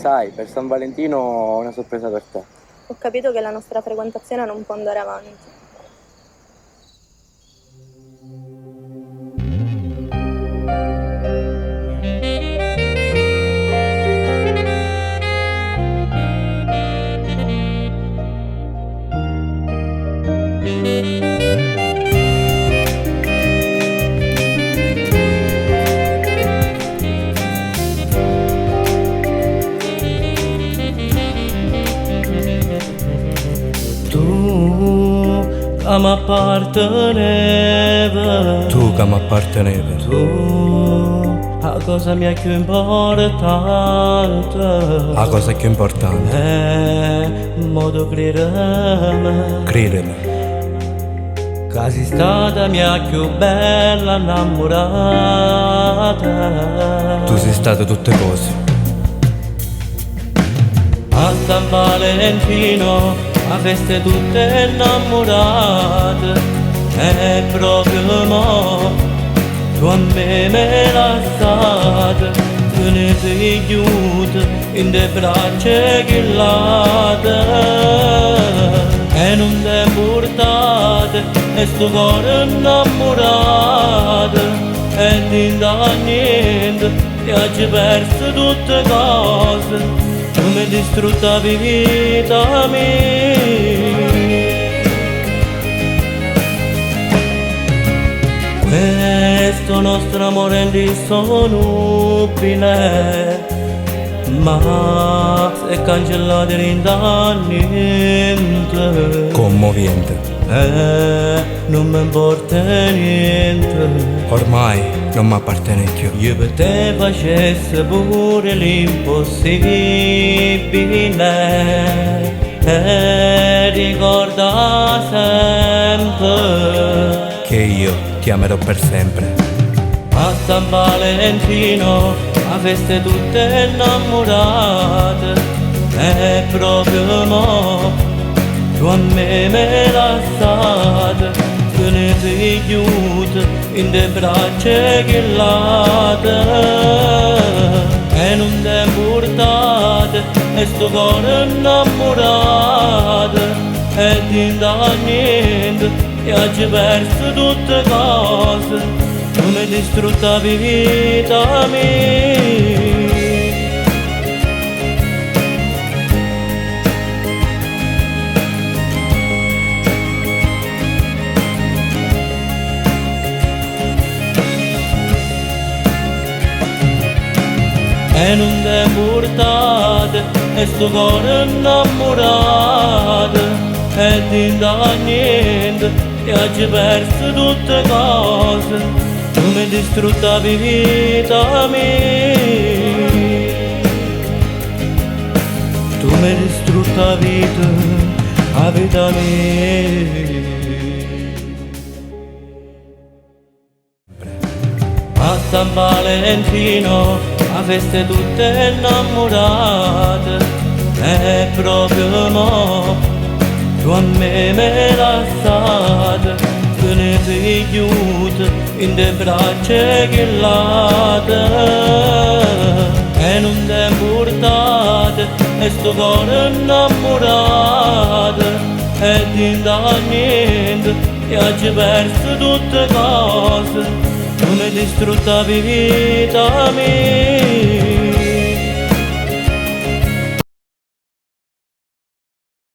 sai, per San Valentino ho una sorpresa per te. Ho capito che la nostra frequentazione non può andare avanti. Che m'apparteneva, Tu che m'apparteneva, tu, la cosa mia più importante, la cosa più importante, è il modo credere, credimi, che sei stata mia più bella innamorata. tu sei stata tutte cose. A San Valentino, a feste tutte innamorate, e proprio mo, tu a me lasciate, te ne sei chiusa in le braccia chillate, e non te portate, e sto cuore innamorato, e ti da niente, ti hai perso tutte cose. Tu mi distrutta la vita mia. Questo nostro amore è indissolubile, ma se cancellato in da niente. Commovente. Non mi importa niente. Ormai non mi appartiene più. Io per te facessi pure l'impossibile, e ricorda sempre Che io ti amerò per sempre. a San Valentino, a feste tutte innamorate, e proprio mo, tu a me lasciate, te ne sei chiusa in le braccia chillate, e non te portate, e sto cuore innamorato, e ti da niente, ti hai perso tutte cose, tu mi distrutta la vita mia. E non te portate, e sto cuore innamorato, e ti da niente, ti hai perso tutte cose, tu mi distrutta la vita mia. Tu mi distrutta la vita mia. A San Valentino, a feste tutte innamorate, e proprio mo, tu a me lasciate, te ne sei chiusa in le braccia chillate, e non te portate, e sto cuore innamorato, e ti da niente, ti hai perso tutte cose, tu mi distrutta la vita mia.